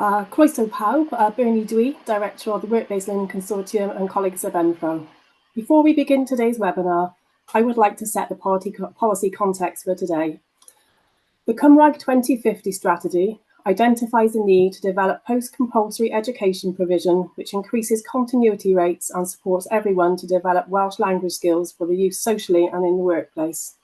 Croeso pawb, Bernie Dwi, Director of the Work-Based Learning Consortium and colleagues of Enfro. Before we begin today's webinar, I would like to set the policy context for today. The Gymraeg 2050 strategy identifies the need to develop post-compulsory education provision which increases continuity rates and supports everyone to develop Welsh language skills for the use socially and in the workplace.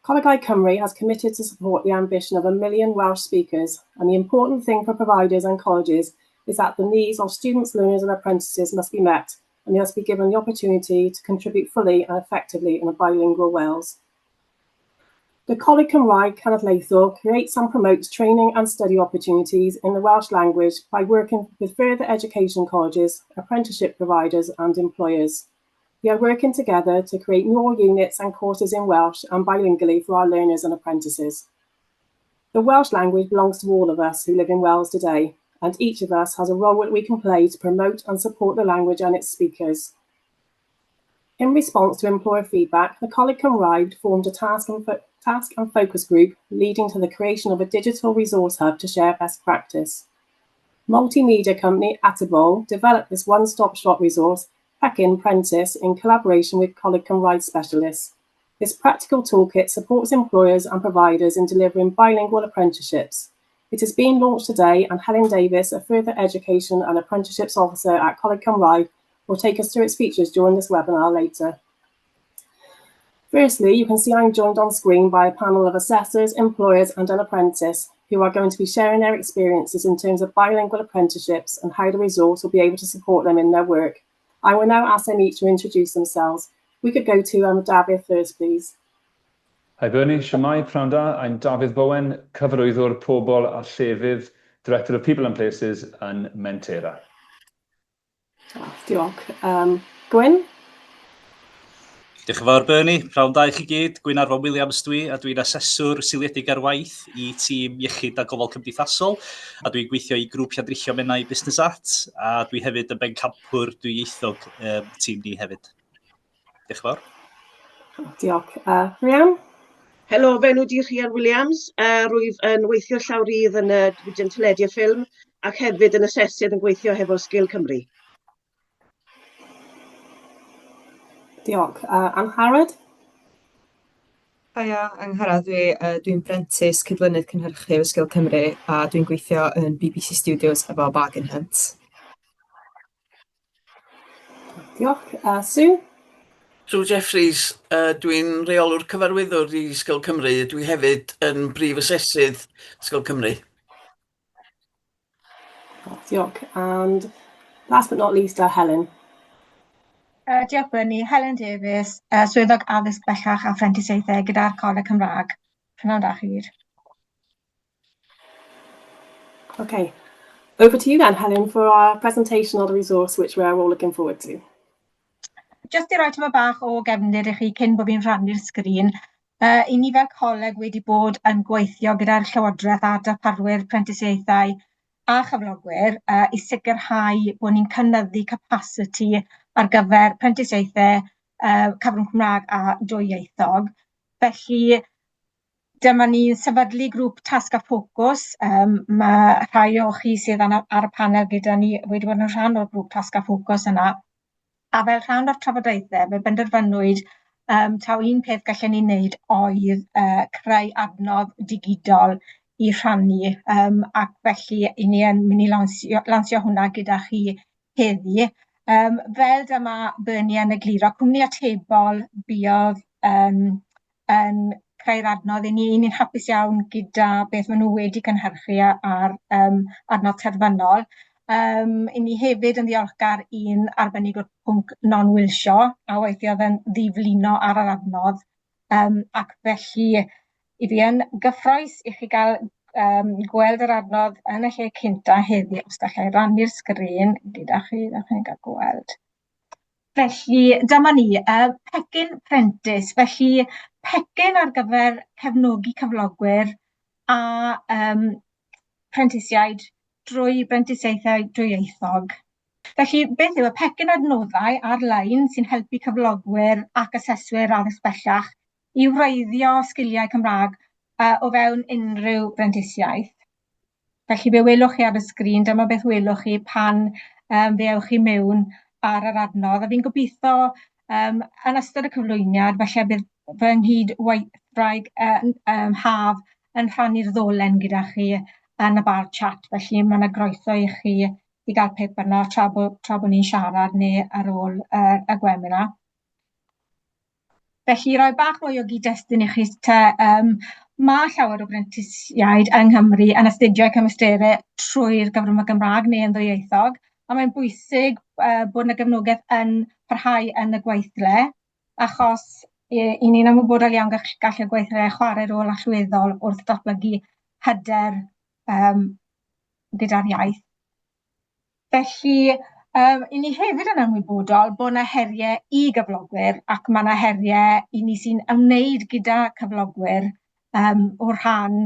Colegau Cymru has committed to support the ambition of 1 million Welsh speakers, and the important thing for providers and colleges is that the needs of students, learners and apprentices must be met, and they must be given the opportunity to contribute fully and effectively in a bilingual Wales. The Coleg Cymraeg Canolbwyntio creates and promotes training and study opportunities in the Welsh language by working with further education colleges, apprenticeship providers and employers. We are working together to create more units and courses in Welsh and bilingually for our learners and apprentices. The Welsh language belongs to all of us who live in Wales today, and each of us has a role that we can play to promote and support the language and its speakers. In response to employer feedback, the Coleg Cymraeg formed a task and focus group leading to the creation of a digital resource hub to share best practice. Multimedia company Allweddol developed this one-stop shop resource, Peckin Prentice, in collaboration with Coleg Cymraeg specialists. This practical toolkit supports employers and providers in delivering bilingual apprenticeships. It is being launched today, and Helen Davis, a further education and apprenticeships officer at Coleg Cymraeg, will take us through its features during this webinar later. Firstly, you can see I'm joined on screen by a panel of assessors, employers and an apprentice who are going to be sharing their experiences in terms of bilingual apprenticeships and how the resource will be able to support them in their work. I will now ask them each to introduce themselves. We could go to David first, please. Hi Bernie, Shemai, pnawn da. I'm David Bowen, cyfarwyddwr pobl a llefydd, Director of People and Places yn Mentera. Diolch. Gwyn? Diolch yn fawr Bernie, pnawn da i chi gyd. Gwyn Arfon Williams dwi, a dwi'n aseswr seiliedig ar waith i tîm iechyd a gofal cymdeithasol, a dwi'n gweithio i grŵp iadrillo mennau Business Arts, a dwi hefyd yn bencampwr dwyieithog tîm ni hefyd. Diolch yn fawr. Diolch. Rhian? Helo, fe'n di Rhian Williams. Rwyf yn weithio llawrydd yn y diwydiant teledu a ffilm ac hefyd yn asesydd yn gweithio hefo Sgil Cymru. Diolch. Angharad? Haia, Angharad, dwi'n Apprentice cydlynydd cynhyrchu efo Sgil Cymru a dwi'n gweithio yn BBC Studios efo Bargain Hunt. Diolch. Sue? Sue Jeffries, dwi'n reolwr cyfarwyddwr i Sgil Cymru. Dwi hefyd yn brif asesydd Sgil Cymru. Diolch. And last but not least, Helen. Diolch Bernie, Helen Davis, swyddog addysg bellach a phrentisiaid gyda'r Coleg Cymraeg. Pnawn da chi gyd. Okay, over to you then, Helen, for our presentation of the resource which we're all looking forward to. Just i roi tyma bach o gefndir i chi cyn bod fi'n rhannu'r sgrin. I ni fel coleg wedi bod yn gweithio gyda'r Llywodraeth a darparwyr phrentisiaethau a chyflogwyr i sicrhau bod ni'n cynyddu capacity ar gyfer phrentisiaethau cyfrwng Cymraeg a dwyieithog. Felly, dyma ni'n sefydlu grŵp tasg a ffocws. Mae rhai o chi sydd ar y panel gyda ni wedi bod yn rhan o'r grŵp tasg a ffocws yna. A fel rhan o'r trafodaethau, fe benderfynwyd taw un peth gallen ni wneud oedd creu adnodd digidol i rhannu. Ac felly, i ni yn mynd i lansio hwnna gyda chi heddi. Fel dyma Bernie yn egluro, cwmni atebol buodd yn creu'r adnodd i ni'n hapus iawn gyda beth maen nhw wedi cynhyrchu ar adnodd terfynol. I ni hefyd yn ddiolchgar un arbenigwr pwnc non-Wilsio a weithiodd yn ddiflino ar yr adnodd. Ac felly, i fi yn gyffroes i chi gael gweld yr adnodd yn y lle cynta heddi, os da chi rannu'r sgrin gyda chi, da chi'n cael gweld. Felly, dyma ni, Peckin Prentice. Felly, pecyn ar gyfer cefnogi cyflogwyr a phrentisiaid drwy brentisiaethau dwyieithog. Felly, beth yw y pecyn adnoddau ar-lein sy'n helpu cyflogwyr ac aseswyr addysg bellach i wreiddio sgiliau Cymraeg o fewn unrhyw brentisiaeth. Felly fe welwch chi ar y sgrin, dyma beth welwch chi pan fe ewch chi mewn ar yr adnodd. A fi'n gobeithio yn ystod y cyflwyniad, falle bydd fy nghyd weithwraig haf yn rhannu'r ddolen gyda chi yn y bar chat. Felly mae yna groeso i chi i gael pip yna tra bod ni'n siarad neu ar ôl y webinar. Felly, rhoi bach mwy o gyd-destun i chi mae llawer o phrentisiaid yng Nghymru yn astudio cymwysterau trwy'r gyfrwng y Gymraeg neu yn ddwyieithog, a mae'n bwysig bod yna gefnogaeth yn parhau yn y gweithle, achos i ni'n ymwybodol iawn gall y gweithle chwarae rôl allweddol wrth datblygu hyder gyda'r iaith. Felly, i ni hefyd yn ymwybodol bod yna heriau i gyflogwyr ac mae yna heriau i ni sy'n ymwneud gyda cyflogwyr o rhan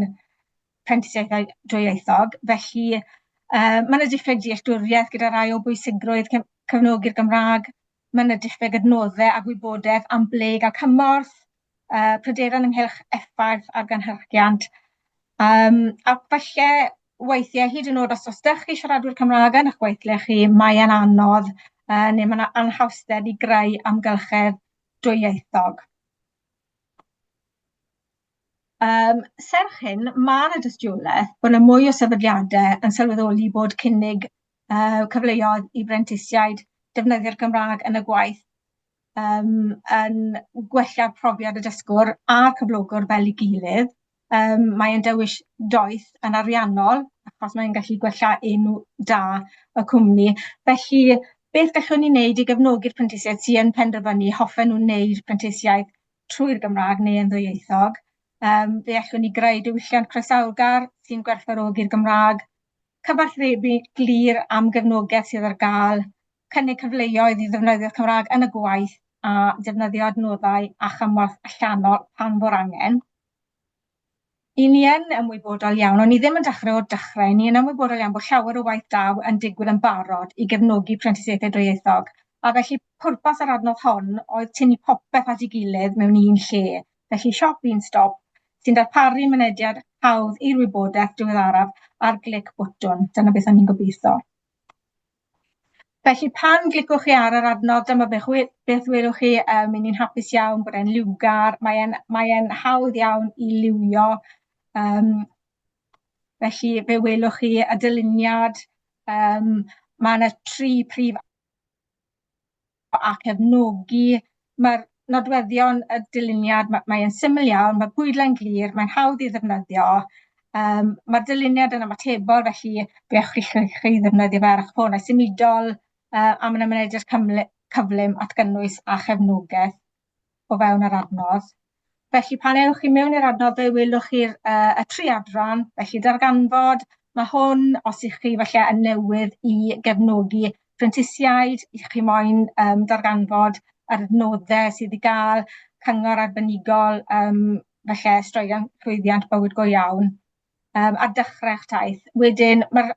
phrentisiaethau dwyieithog. Felly, mae yna diffyg dealltwriaeth gyda rai o bwysigrwydd cefnogi'r Gymraeg. Mae yna diffyg adnoddau a gwybodaeth am ble gael cymorth, pryderon ynghylch effaith a'r gynhyrchiant. A falle weithiau hyd yn oed os ydych chi siaradwyr Cymraeg yn eich gweithle chi, mae yn anodd neu mae yna anhawster i greu amgylchedd dwyieithog. Serch hyn, mae yna dystiolaeth bod yna mwy o sefydliadau yn sylweddoli bod cynnig cyfleoedd i brentisiaid defnyddio'r Gymraeg yn y gwaith yn gwella profiad y dysgwr a cyflogwr fel ei gilydd. Mae'n dewis doeth yn ariannol, achos mae'n gallu gwella enw da y cwmni. Felly, beth gallwn ni wneud i gefnogi'r prentisiaid sy'n penderfynu hoffen nhw'n wneud prentisiaid trwy'r Gymraeg neu yn ddwyieithog? Fe allwn ni greu diwylliant croesawgar sy'n gwerthfawrogi'r Gymraeg, cyfathrebu glir am gefnogaeth sydd ar gael, cynnig cyfleoedd i ddefnyddio'r Cymraeg yn y gwaith a defnyddio adnoddau a chymorth allanol pan fo'r angen. I ni yn ymwybodol iawn, ond ni ddim yn dechrau o'r dechrau, ni yn ymwybodol iawn bod llawer o waith daw yn digwydd yn barod i gefnogi prentisiaethau dwyieithog. A felly pwrpas yr adnodd hon oedd tynnu popeth at ei gilydd mewn un lle. Felly siop un stop sy'n darparu mynediad hawdd i'r wybodaeth diweddaraf ar glic bwtwn. Dyna beth o'n i'n gobeithio. Felly pan glicwch chi ar yr adnodd, dyma beth welwch chi, i ni'n hapus iawn bod e'n liwgar, mae'n hawdd iawn i liwio. Felly fe welwch chi y dyluniad, mae yna 3 prif a cefnogi. Mae'r nodweddion y dyluniad, mae'n syml iawn, mae bwydlen glir, mae'n hawdd i ddefnyddio. Mae'r dyluniad yn ymatebol, felly fe allwch chi ddefnyddio fe ar eich ffonau symudol, a mae'n mynediad cyflym at gynnwys a chefnogaeth o fewn yr adnodd. Felly pan ewch chi mewn i'r adnodd, fe welwch chi'r y 3 adran, felly darganfod, mae hwn, os ych chi falle yn newydd i gefnogi prentisiaid, i chi moyn darganfod yr adnoddau sydd i gael, cyngor arbenigol, falle straeon llwyddiant bywyd go iawn, a dechrau'ch taith. Wedyn mae'r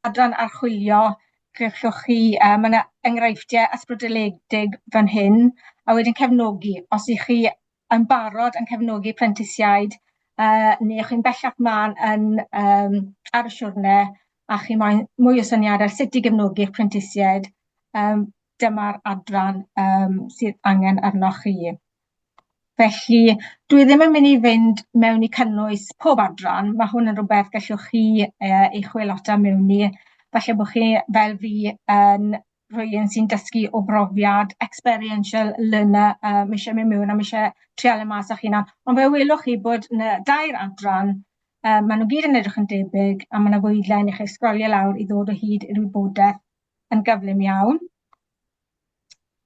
adran archwilio, gallwch chi, mae yna enghreifftiau ysbrydoledig fan hyn, a wedyn cefnogi. Os ych chi yn barod yn cefnogi prentisiaid, neu chi'n bellach mlaen ar y siwrne, a chi moyn mwy o syniadau sut i gefnogi'ch prentisiaid, dyma'r adran sydd angen arnoch chi. Felly, dwi ddim yn mynd i fynd mewn i cynnwys pob adran, mae hwn yn rhywbeth gallwch chi ei chwilota mewn i. Falle bod chi fel fi yn rhywun sy'n dysgu o brofiad, experiential learner, mae eisiau mynd mewn a mae eisiau trial mas o'ch hunan. Ond fe welwch chi bod yna 2 adran, maen nhw gyd yn edrych yn debyg, a mae yna fwydlen i chi sgrolio lawr i ddod o hyd i'r wybodaeth yn gyflym iawn.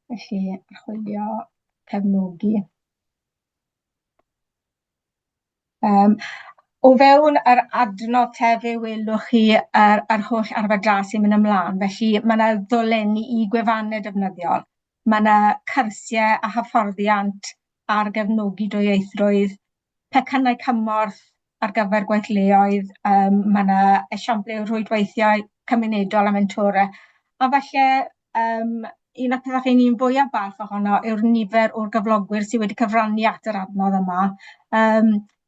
Felly, archwilio, cefnogi. O fewn yr adnodd tefe welwch chi yr holl arfer dras sy'n mynd ymlaen. Felly mae yna ddoleni i gwefannau defnyddiol. Mae yna cyrsiau a hyfforddiant ar gefnogi dwyieithrwydd, pecynnau cymorth ar gyfer gweithleoedd, mae yna esiamplau o rwydweithio cymunedol a mentorau. A falle un o'r pethau ni'n fwyaf barth ohono yw'r nifer o'r gyflogwyr sydd wedi cyfrannu at yr adnodd yma.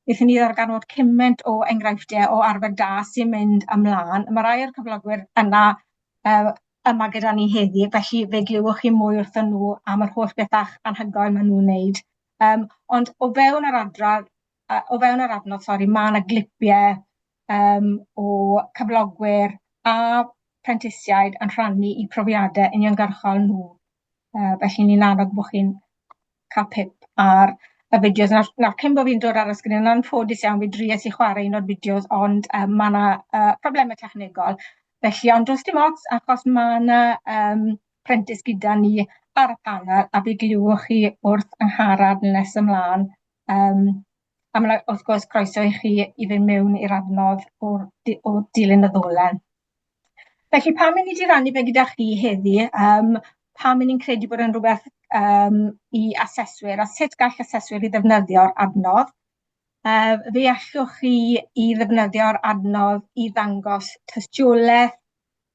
Wnaethon ni ddarganfod cymaint o enghreifftiau o arfer da sy'n mynd ymlaen. Mae rai o'r cyflogwyr yna yma gyda ni heddi, felly fe glywch chi mwy wrthyn nhw am yr holl bethau anhygoel maen nhw'n wneud. Ond o fewn yr adnodd, mae yna glipiau o cyflogwyr a phrentisiaid yn rhannu i profiadau uniongyrchol nhw. Felly ni'n annog bod chi'n cael pip ar y fideos. Nawr, cyn bod fi'n dod ar y sgrin, yn anffodus iawn fi dries i chwarae un o'r fideos, ond mae yna problemau technegol. Felly, ond does dim ots, achos mae yna apprentice gyda ni ar y panel, a fi glywch chi wrth angharad nes ymlaen. A mae wrth gwrs croeso i chi i fynd mewn i'r adnodd o dilyn y ddolen. Felly, pam i ni wedi rannu fe gyda chi heddi, pam i ni'n credu bod yn rhywbeth i aseswyr, a sut gall aseswyr i ddefnyddio'r adnodd. Fe allwch chi i ddefnyddio'r adnodd i ddangos tystiolaeth,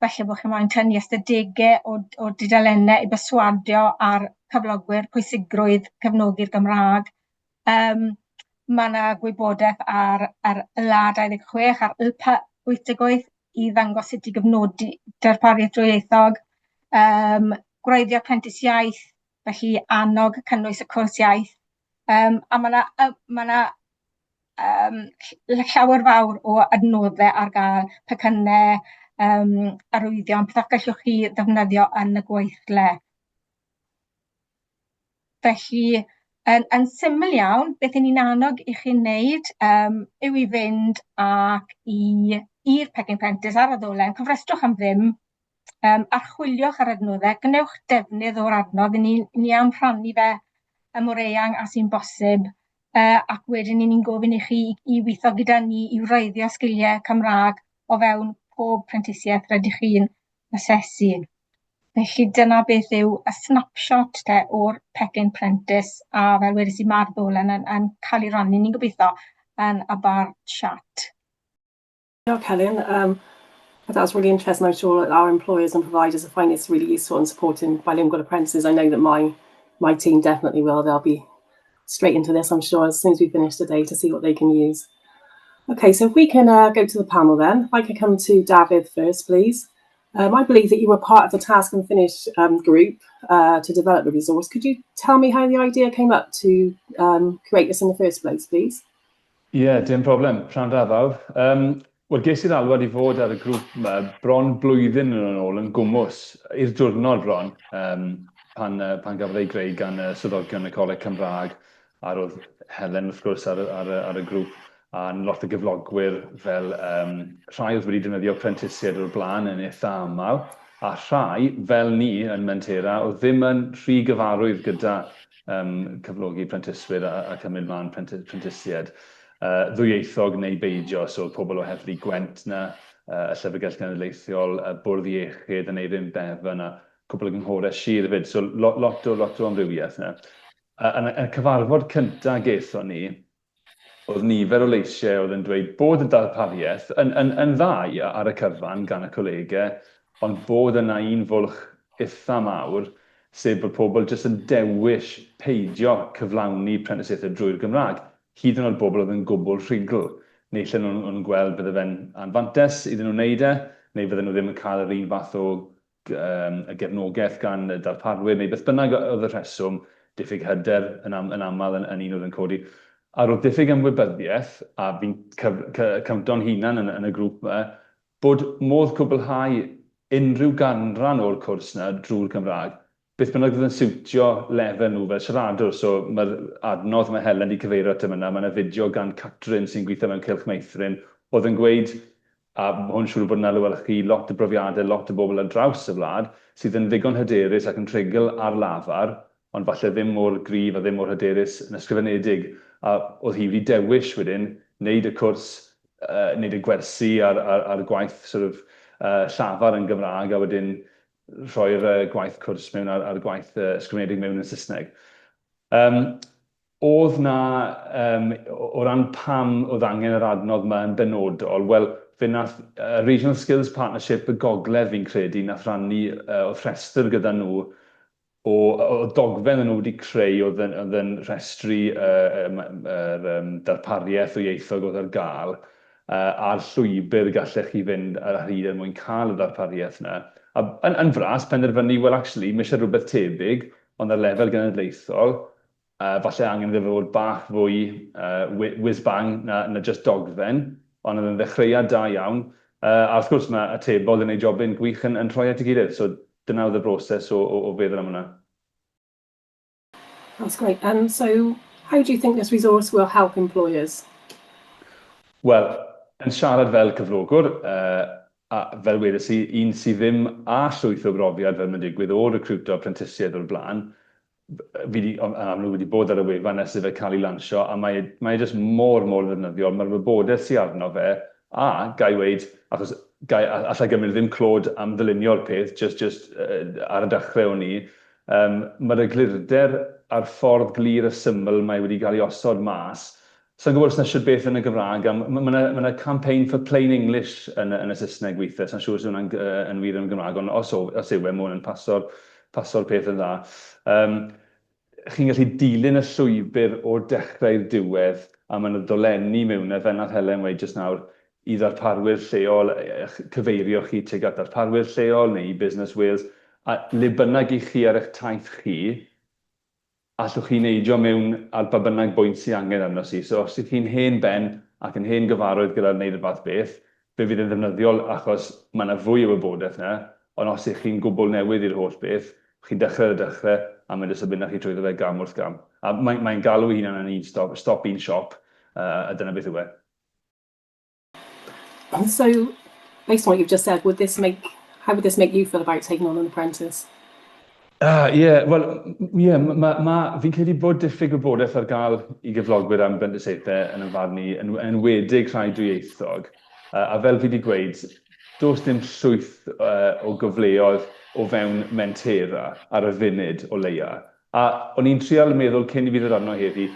felly bod chi moyn tynnu ystadegau o dudalennau i berswadio ar cyflogwyr pwysigrwydd cefnogi'r Gymraeg. Mae yna gwybodaeth ar LA26, ar LP88, i ddangos sut i gyfnodi darpariaeth drwyieithog, gwreiddio apprentice iaith, felly annog cynnwys y cwrs iaith. A mae yna llawer fawr o adnoddau ar gael, pecynnau, arwyddion, pethau gallwch chi ddefnyddio yn y gweithle. Felly, yn syml iawn, beth ni'n annog i chi wneud yw i fynd ac i'r Pecyn Apprentice ar y ddolen, cofrestrwch am ddim, archwiliwch ar adnoddau, gwnewch defnydd o'r adnodd, ni am rhannu fe y mor eang a sy'n bosib, ac wedyn ni'n gofyn i chi i weithio gyda ni i wreiddio sgiliau Cymraeg o fewn pob prentisiaeth rydych chi'n asesu. Felly dyna beth yw y snapshot o'r Pecyn Apprentice, a fel wedys i mae'r ddolen yn cael ei rannu, ni'n gobeithio, yn y bar chat. Diolch, Helen. That was really interesting. I'm sure that our employers and providers will find this really useful in supporting bilingual apprentices. I know that my team definitely will. They'll be straight into this, I'm sure, as soon as we finish today to see what they can use. Okay, so if we can go to the panel then. If I could come to David first, please. I believe that you were part of the Task and Finish group to develop the resource. Could you tell me how the idea came up to create this in the first place, please? Yeah, dim problem. Pnawn da fawr. Wel, ges i'r alwad i fod ar y grŵp bron blwyddyn yn ôl yn gwmws i'r diwrnod bron pan gafodd ei greu gan swyddogion y Coleg Cymraeg a roedd Helen wrth gwrs ar y grŵp a lot o gyflogwyr fel rhai oedd wedi defnyddio phrentisiaid o'r blaen yn eitha aml a rhai fel ni yn Mentera oedd ddim yn rhy gyfarwydd gyda cyflogi prentiswyr a cymryd mlaen phrentisiaid. Ddwyieithog neu beidio, so pobl o heddlu Gwent na, y Llyfrgell Genedlaethol, Bwrdd Iechyd, yn Eirin Bevan a cwbl o gynghorau sir hefyd, so lot o amrywiaeth yna. Yn y cyfarfod cyntaf gaethon ni, oedd nifer o leisiau oedd yn dweud bod y darpariaeth yn dda ar y cyfan gan y colegau, ond bod yna un fwlch eitha mawr, sef bod pobl jyst yn dewis peidio cyflawni prentisieithau drwy'r Gymraeg. Hyd yn oed bobl oedd yn gwbl rhugl, neu lle nhw'n gweld bydde fe'n anfantes iddyn nhw'n wneud neu bydde nhw ddim yn cael yr un fath o gefnogaeth gan y darparwyr, neu beth bynnag oedd y rheswm, diffyg hyder yn aml yn un oedd yn codi. A roedd diffyg ymwybyddiaeth, a fi'n cymdo'n hunan yn y grŵp yma, bod modd cwblhau unrhyw ganran o'r cwrs yna drwy'r Gymraeg, beth bynnag fydd yn siwtio lefel nhw fel siaradwr. So mae'r adnodd mae Helen wedi cyfeirio at yma, mae yna fideo gan Catrin sy'n gweithio mewn cylch meithrin, oedd yn gweud, a hwn siŵr bod yn alwylchu lot o brofiadau, lot o bobl ar draws y wlad, sydd yn ddigon hyderus ac yn treigl ar lafar, ond falle ddim mor gryf a ddim mor hyderus yn ysgrifenedig. A oedd hi wedi dewis wedyn, wneud y cwrs, wneud y gwersi ar gwaith llafar yn Gymraeg, a wedyn rhoi'r gwaith cwrs mewn ar gwaith ysgrifenedig mewn yn Saesneg. Oedd na, o ran pam oedd angen yr adnodd yma yn benodol, wel, fe nath Regional Skills Partnership y Gogledd fi'n credu nath rannu o rhestr gyda nhw o dogfen nhw wedi creu oedd yn rhestru darpariaeth o ieithog oedd ar gael, a'r llwybr gallech chi fynd ar hyd er mwyn cael y darpariaeth yna. Yn fras, penderfynu, wel, actually, mae eisiau rhywbeth tebyg, ond ar lefel genedlaethol, falle angen iddo fod bach fwy whiz-bang na just dogfen, ond yn ddechreuad da iawn. A wrth gwrs, mae atebol yn ei jobyn gwych yn rhoi at ei gilydd. So dyna oedd y broses o feddwl am hwnna. That's great. So how do you think this resource will help employers? Wel, yn siarad fel cyflogwr, a fel wedes i, un sydd ddim a llwyth o brofiad fel mae'n digwydd o recruito apprentisiaid o'r blaen, yn amlwg wedi bod ar y wefan nes i fe cael ei lansio, a mae just mor ddefnyddiol. Mae'r wybodaeth sydd arno fe, a gai weid, achos allai gymryd ddim clod am ddylunio'r peth, just ar y dechrau o ni, mae'r eglurder a'r ffordd glir y syml mae wedi cael ei osod mas. Sa'n gwybod os na sydd beth yn y Gymraeg, mae yna campaign for plain English yn y Saesneg weithio, sa'n siŵr sy'n yn wir yn y Gymraeg, ond os yw e, mae hwn yn paso'r peth yn dda. Chi'n gallu dilyn y llwybr o'r dechrau'r diwedd, a mae'n dolenni mewn fel nath Helen weid jyst nawr, i ddarparwyr lleol, cyfeirio chi tuag at ddarparwyr lleol neu i Business Wales, a le bynnag i chi ar eich taith chi, allwch chi neidio mewn ar ba bynnag bwynt sy'n angen arno si. So os ydych chi'n hen ben ac yn hen gyfarwydd gyda'r wneud y fath beth, fe fydd yn ddefnyddiol achos mae yna fwy o wybodaeth yna, ond os ydych chi'n gwbl newydd i'r holl beth, chi'n dechrau a mae'n jyst yn mynd â chi trwyddo fe gam wrth gam. A mae'n galw hunan yn un stop un siop, a dyna beth yw e. So, based on what you've just said, how would this make you feel about taking on an apprentice? Fi'n credu bod diffyg wybodaeth ar gael i gyflogwyr am brentisieithau yn ymfarn ni, yn wedig rhai dwyieithog. A fel fi wedi gweud, does dim llwyth o gyfleoedd o fewn mentera ar y funud o leia. A o'n i'n trial meddwl cyn i fi ddod arno heddi,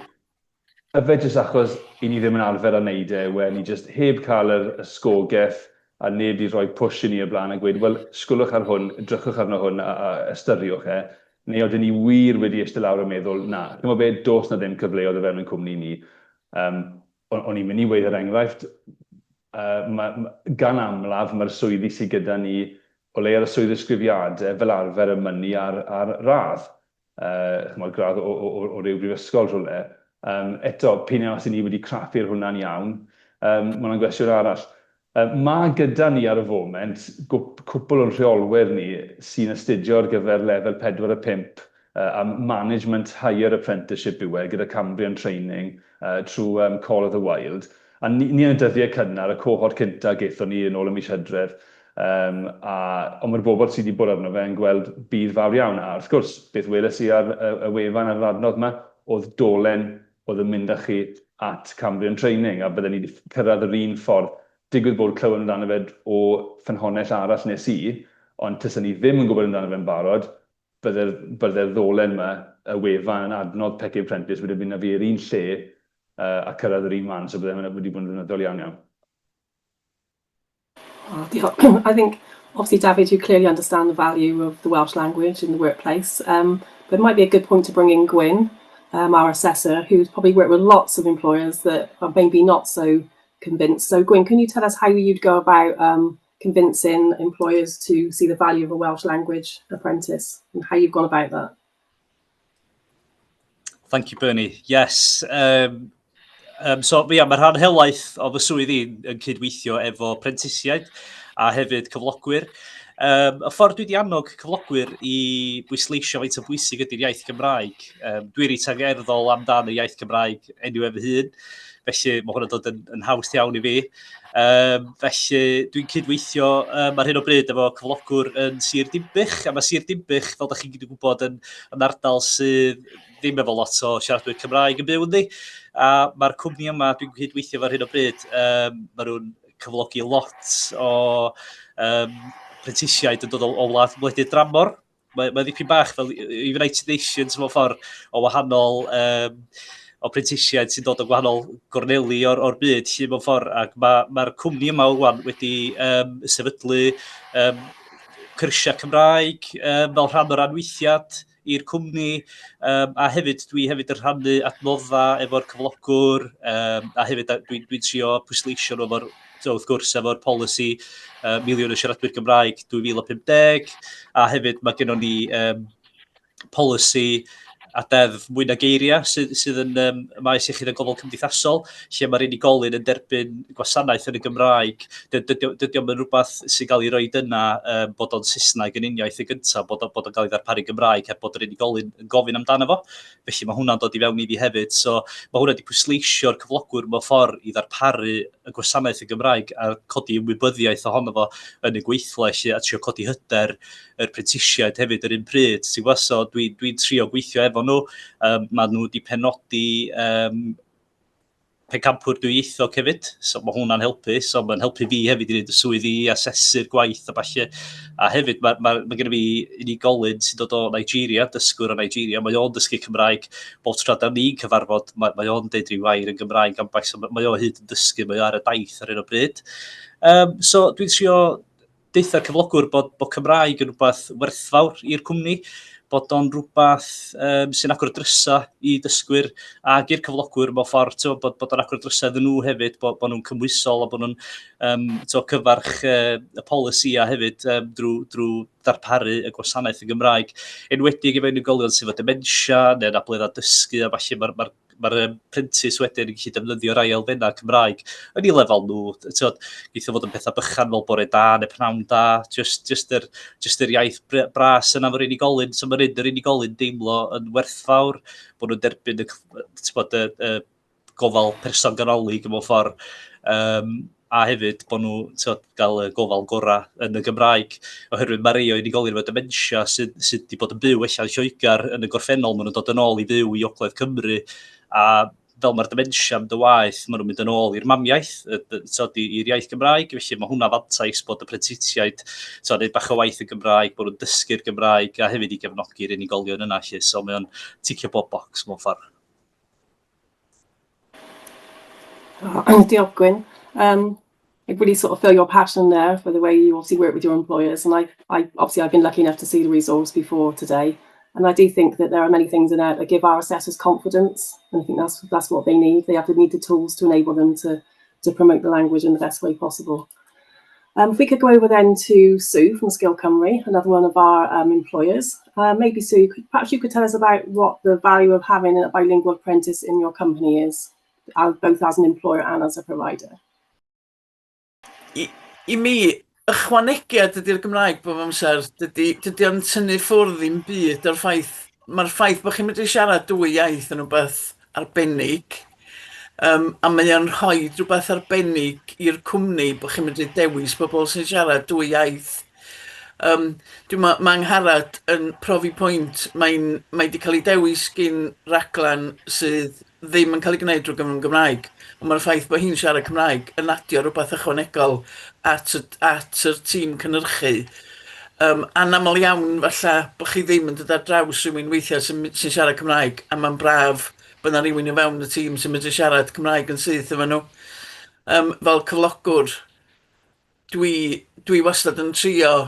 yfed jyst achos i ni ddim yn arfer a wneud e, where ni jyst heb cael yr ysgogaeth a neb i roi push i ni o blaen a gweud, wel, sgwlwch ar hwn, edrychwch arno hwn a ystyriwch e, neu oedden ni wir wedi eistedd lawr a meddwl, na, dwi'n meddwl beth dos na ddim cyfleoedd o fewn yn cwmni ni. O'n i'n mynd i weid yr enghraifft, gan amlaf mae'r swyddi sydd gyda ni o le ar y swydd ysgrifiadau fel arfer y mynnu ar radd. Gradd o ryw brifysgol rhywle. Eto, peinio os ni wedi craffu'r hwnna'n iawn, mae hwnna'n gwestiwn arall. Mae gyda ni ar y foment cwpl o'n rheolwyr ni sy'n astudio ar gyfer lefel 4 a 5 a management higher apprenticeship yw e, gyda Cambrian training trwy Call of the Wild. A ni yn y dyddiau cynnar, y cohort cynta geithon ni yn ôl y mis Hydref. Ond mae'r bobl sydd wedi bod arno fe yn gweld bydd fawr iawn. A wrth gwrs, beth weles i ar y wefan ar yr adnodd yma, oedd dolen oedd yn mynd â chi at Cambrian training, a byddwn ni wedi cyrraedd yr un ffordd. Digwydd bod clywed amdano fe o ffynhonnell arall nes i, ond tysyn ni ddim yn gwybod amdano fe'n barod, bydde'r ddolen yma, y wefan yn adnodd Pecyn Apprentice, wedi mynd â fi i'r un lle a cyrraedd yr un man, so bydde'n wedi bod yn ddefnyddiol iawn iawn. I think, obviously, David, you clearly understand the value of the Welsh language in the workplace, but it might be a good point to bring in Gwyn, our assessor, who's probably worked with lots of employers that are maybe not so convinced. So, Gwyn, can you tell us how you'd go about convincing employers to see the value of a Welsh language apprentice and how you've gone about that? Thank you, Bernie. Yes. Mae'r rhan helaeth o fy swyddi yn cydweithio efo phrentisiaid a hefyd cyflogwyr. Y ffordd dwi wedi annog cyflogwyr i bwysleisio faint o bwysig ydy'r iaith Gymraeg. Dwi'n reit angerddol amdano y iaith Gymraeg enw fy hun, felly mae hwnna'n dod yn haws iawn i fi. Felly dwi'n cydweithio ar hyn o bryd efo cyflogwr yn Sir Dimbych, a mae Sir Dimbych, fel da chi'n gyd yn gwybod, yn ardal sydd ddim efo lot o siaradwyr Cymraeg yn byw ynddi. A mae'r cwmni yma dwi'n cydweithio ar hyn o bryd, mae nhw'n cyflogi lot o phrentisiaid yn dod o wlad wledydd dramor. Mae ddipyn bach fel United Nations mewn ffordd o wahanol o phrentisiaid sy'n dod o gwahanol gorneli o'r byd lle mewn ffordd. Ac mae'r cwmni yma wedi sefydlu cyrsiau Cymraeg fel rhan o'r anweithiad i'r cwmni, a hefyd dwi hefyd yn rhannu adnodda efo'r cyflogwr, a hefyd dwi'n trio pwysleisio nhw wrth gwrs efo'r polisi miliwn o siaradwyr Gymraeg 2050, a hefyd mae gennym ni polisi a deddf mwy na geiriau sydd yn maes iechyd a gofal cymdeithasol, lle mae'r unigolyn yn derbyn gwasanaeth yn y Gymraeg. Dydy o'n rhywbeth sy'n cael ei roi yna bod o'n Saesneg yn uniaeth y gyntaf, bod o'n cael ei ddarparu Gymraeg heb bod yr unigolyn yn gofyn amdano fo. Felly mae hwnna'n dod i fewn i fi hefyd. So mae hwnna wedi pwysleisio'r cyflogwr mewn ffordd i ddarparu y gwasanaeth y Gymraeg a codi ymwybyddiaeth ohono fo yn y gweithle, a trio codi hyder yr phrentisiaid hefyd yr un pryd. So dwi'n trio gweithio efo nhw. Mae nhw wedi penodi pencampwr dwyieithog hefyd, so mae hwnna'n helpu. So mae'n helpu fi hefyd i wneud y swydd i asesu'r gwaith a falle. A hefyd mae gennym fi unigolyn sy'n dod o Nigeria, dysgwr o Nigeria. Mae o'n dysgu Cymraeg bob tro da ni'n cyfarfod. Mae o'n deud rhyw wair yn Gymraeg am bach, so mae o hyd yn dysgu, mae o ar y daith ar hyn o bryd. So dwi'n trio deitha'r cyflogwr bod Cymraeg yn rhywbeth werthfawr i'r cwmni, bod o'n rhywbeth sy'n agor drysa i dysgwyr ac i'r cyflogwyr mewn ffordd, bod o'n agor drysa iddyn nhw hefyd, bod nhw'n cymwysol a bod nhw'n cyfarch y polisia hefyd drwy darparu y gwasanaeth y Gymraeg. Enwedig efo unigolion sydd efo dementia neu'n abledda dysgu a falle mae'r apprentices wedyn yn gallu defnyddio rai elfennau Cymraeg yn ei lefel nhw. Geithio fod yn pethau bychan fel bore da neu pnawn da, just yr iaith bras yna fo'r unigolyn. So mae'r unigolyn deimlo yn werthfawr, bod nhw'n derbyn y gofal person ganolig mewn ffordd. A hefyd bod nhw gael y gofal gorau yn y Gymraeg, oherwydd mae rei o unigolyn efo dementia sydd wedi bod yn byw allan Lloegr yn y gorffennol, maen nhw'n dod yn ôl i fyw i Ogledd Cymru, a fel mae'r dementia yn dywaidd, maen nhw'n mynd yn ôl i'r mamiaeth, i'r iaith Gymraeg, felly mae hwnna fantais bod y phrentisiaid wneud bach o waith y Gymraeg, bod nhw'n dysgu'r Gymraeg, a hefyd i gefnogi'r unigolion yna, so mae o'n ticio bob bocs mewn ffordd. Diolch, Gwyn. I really sort of feel your passion there for the way you obviously work with your employers, and I've been lucky enough to see the resource before today, and I do think that there are many things in there that give our assessors confidence, and I think that's what they need. They have to need the tools to enable them to promote the language in the best way possible. If we could go over then to Sue from Sgil Cymru, another one of our employers. Maybe Sue, perhaps you could tell us about what the value of having a bilingual apprentice in your company is, both as an employer and as a provider. I mi, ychwanegiad ydy'r Gymraeg bob amser, dydy o'n tynnu ffwrdd i'n byd o'r ffaith, mae'r ffaith bod chi'n medru siarad dwy iaith yn rhywbeth arbennig, a mae o'n rhoi rhywbeth arbennig i'r cwmni bod chi'n medru dewis bobl sy'n siarad dwy iaith. Mae Angharad yn profi pwynt, mae wedi cael ei dewis gyn raglen sydd ddim yn cael ei gwneud drwy gyfrwng Gymraeg. Ond mae'r ffaith bod hi'n siarad Cymraeg yn adio rhywbeth ychwanegol at yr tîm cynhyrchu. Anaml iawn falle bod chi ddim yn dod ar draws rhywun weithio sy'n siarad Cymraeg, a mae'n braf bod yna rhywun o fewn y tîm sy'n medru siarad Cymraeg yn syth efo nhw. Fel cyflogwr, dwi wastad yn trio.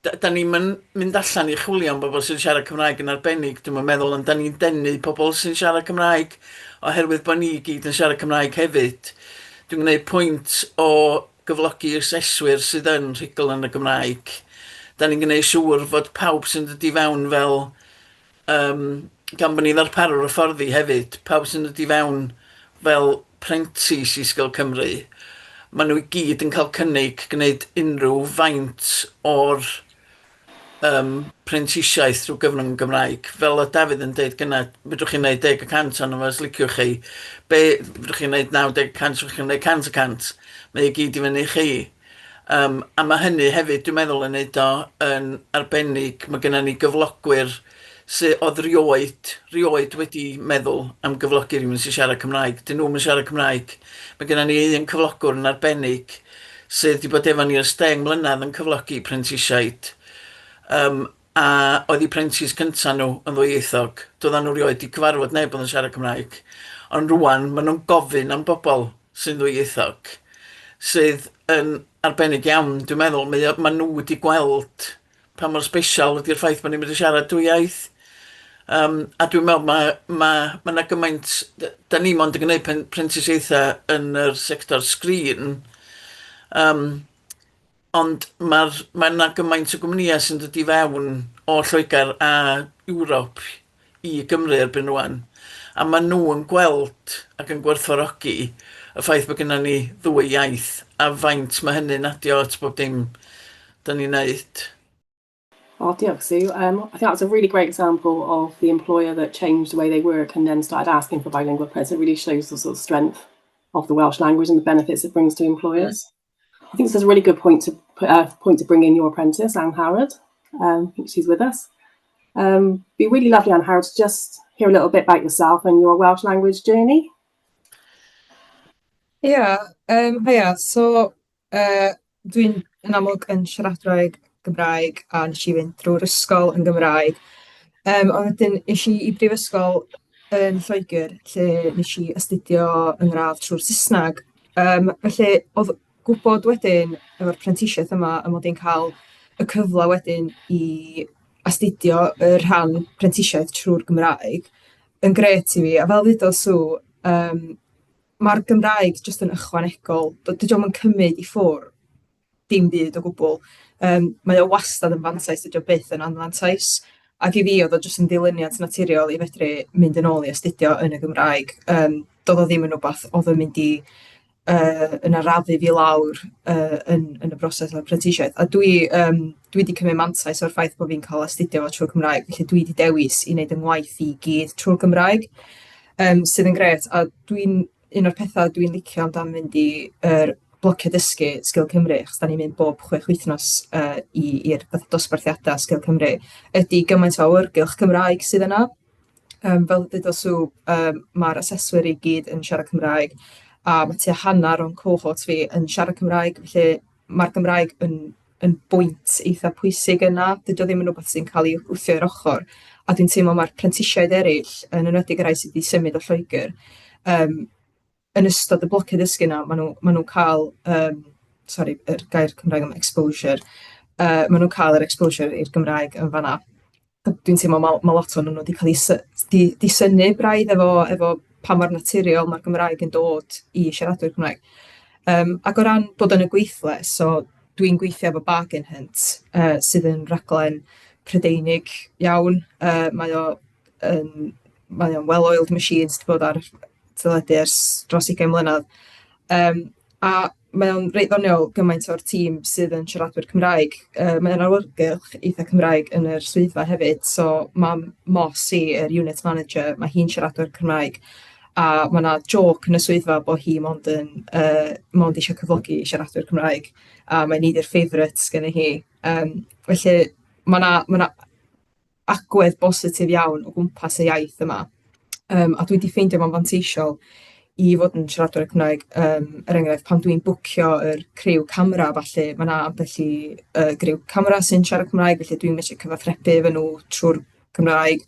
Da ni'n mynd allan i chwilio am bobl sy'n siarad Cymraeg yn arbennig, dwi'n meddwl, ond da ni'n denu pobl sy'n siarad Cymraeg, oherwydd bod ni gyd yn siarad Cymraeg hefyd. Dwi'n gwneud pwynt o gyflogi aseswyr sydd yn rhugl yn y Gymraeg. Da ni'n gwneud siŵr fod pawb sy'n dod i fewn fel, gan bod ni'n ddarparwr o fforddi hefyd, pawb sy'n dod i fewn fel apprentice i Sgil Cymru, maen nhw i gyd yn cael cynnig gwneud unrhyw faint o'r phrentisiaid drwy gyfrwng Gymraeg. Fel o Dafydd yn dweud gyna, fydwch chi'n gwneud 10% ond os liciwch chi. Fydwch chi'n gwneud 90%, fydwch chi'n gwneud 100%. Mae i gyd i fyny chi. A mae hynny hefyd, dwi'n meddwl, yn neud o yn arbennig. Mae gennym ni gyflogwyr sydd oedd rioed wedi meddwl am gyflogi rhywun sy'n siarad Cymraeg. Dyn nhw'n siarad Cymraeg. Mae gennym ni un cyflogwr yn arbennig sydd wedi bod efo ni ers 10 mlynedd yn cyflogi phrentisiaid. A oedd i apprentices cyntaf nhw yn ddwyieithog. Doedden nhw rioed i cyfarfod neb oedd yn siarad Cymraeg. Ond rwan, maen nhw'n gofyn am bobl sy'n ddwyieithog, sydd yn arbennig iawn, dwi'n meddwl, maen nhw wedi gweld pa mor special ydy'r ffaith bod ni'n mynd i siarad dwy iaith. A dwi'n meddwl mae yna gymaint, da ni mond yn gwneud phrentisiaethau yn yr sector sgrin, ond mae yna gymaint o gwmnïau sy'n dod i fewn o Lloegr a Ewrop i Gymru erbyn rwan. A maen nhw yn gweld ac yn gwerthfawrogi y ffaith bod gennym ni ddwy iaith a faint mae hynny'n adio at bob dim da ni'n neud. Oh, diolch, Sue. I think that was a really great example of the employer that changed the way they work and then started asking for bilingual presence. It really shows the sort of strength of the Welsh language and the benefits it brings to employers. I think this is a really good point to bring in your apprentice, Anne Howard. I think she's with us. Be really lovely, Anne Howard, to just hear a little bit about yourself and your Welsh language journey. Hiya. So, dwi'n yn amlwg yn siaradwraig Gymraeg a nes i fynd drwy'r ysgol yn Gymraeg. Ond wedyn nes i i brifysgol yn Lloegr, lle nes i astudio yn gradd trwy'r Saesneg. Felly, oedd gwybod wedyn efo'r phrentisiaeth yma a mod i'n cael y cyfle wedyn i astudio y rhan phrentisiaeth trwy'r Gymraeg yn gret i fi. A fel ddedodd Sue, mae'r Gymraeg jyst yn ychwanegol. Dydy o'm yn cymryd i ffwr dim byd o gwbl. Mae o wastad yn fantais, dydy o byth yn anfantais. Ac i fi, oedd o jyst yn dilyniad naturiol i fedru mynd yn ôl i astudio yn y Gymraeg. Doedd o ddim yn rhywbeth oedd yn mynd i yn arafu fi lawr yn y broses o'r phrentisiaeth. A dwi wedi cymryd mantais o'r ffaith bod fi'n cael astudio fo trwy'r Gymraeg, felly dwi wedi dewis i wneud yng ngwaith i gyd trwy'r Gymraeg, sydd yn gret. A un o'r pethau dwi'n licio amdano mynd i'r blociau dysgu Sgil Cymru, achos da ni'n mynd bob 6 wythnos i'r dosbarthiadau Sgil Cymru, ydy gymaint o awyrgylch Gymraeg sydd yna. Fel dweud o Sue, mae'r aseswyr i gyd yn siarad Cymraeg, a mae tua hanner o'n cohort fi yn siarad Cymraeg, felly mae'r Gymraeg yn bwynt eitha pwysig yna. Dydy o ddim yn rhywbeth sy'n cael ei wthio i'r ochr. A dwi'n teimlo mae'r phrentisiaid eraill, yn enwedig y rai sydd wedi symud o Lloegr, yn ystod y blociau dysgu yna, maen nhw'n cael, yr gair Cymraeg am exposure, maen nhw'n cael yr exposure i'r Gymraeg yn fanna. Dwi'n teimlo mae lot o'n nhw wedi cael ei synnu braidd efo pa mor naturiol mae'r Gymraeg yn dod i siaradwyr Cymraeg. Ac o ran bod yn y gweithle, so dwi'n gweithio efo bargain hunt, sydd yn raglen Prydeinig iawn. Mae o'n well-oiled machines, wedi bod ar teledu ers dros 20 mlynedd. A mae o'n reit ddoniol gymaint o'r tîm sydd yn siaradwyr Cymraeg. Mae o'n awyrgylch eitha Cymraeg yn yr swyddfa hefyd, so mae Mos i, yr unit manager, mae hi'n siaradwyr Cymraeg. A mae yna joc yn y swyddfa bod hi mond eisiau cyflogi siaradwyr Cymraeg, a mae'n nid i'r favourites gen hi. Felly, mae yna agwedd positif iawn o gwmpas y iaith yma. A dwi wedi ffeindio mae'n fanteisiol i fod yn siaradwyr Cymraeg. Enghraifft, pan dwi'n bwcio yr criw camera, falle, mae yna ambell i griw camera sy'n siarad Cymraeg, felly dwi'n medru cyfathrebu efo nhw trwy'r Cymraeg.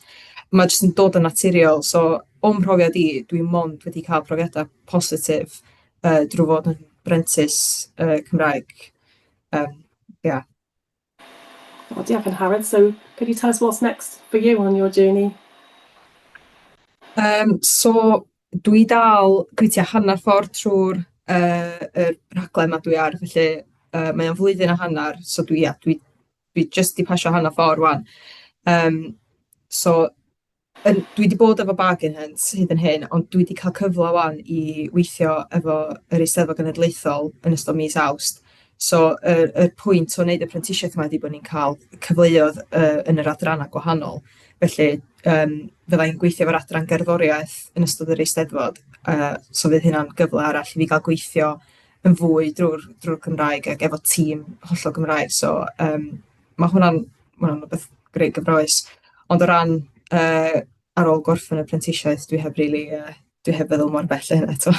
Mae jyst yn dod yn naturiol, so o'n profiad i, dwi'n mond wedi cael profiadau positif drwy fod yn apprentice Cymraeg. Yeah. Well, diolch yn Howard. So could you tell us what's next for you on your journey? So dwi dal gweithio hanner ffordd trwy'r rhaglen yma dwi ar, felly mae o'n flwyddyn a hanner, so dwi just di pasio hanner ffordd wan. So dwi wedi bod efo bargain hunt hyd yn hyn, ond dwi wedi cael cyfle wan i weithio efo yr Eisteddfod Genedlaethol yn ystod mis Awst. So y pwynt o wneud y phrentisiaeth yma ydi bod ni'n cael cyfleoedd yn yr adrannau gwahanol. Felly, fyddai'n gweithio efo'r adran gerddoriaeth yn ystod yr Eisteddfod. So fydd hynna'n gyfle arall i fi gael gweithio yn fwy drwy'r Gymraeg ac efo tîm hollol Gymraeg. So mae hwnna'n beth greu gyfroes. Ond o ran ar ôl gorffen y phrentisiaeth, dwi heb feddwl mor bell hynny eto.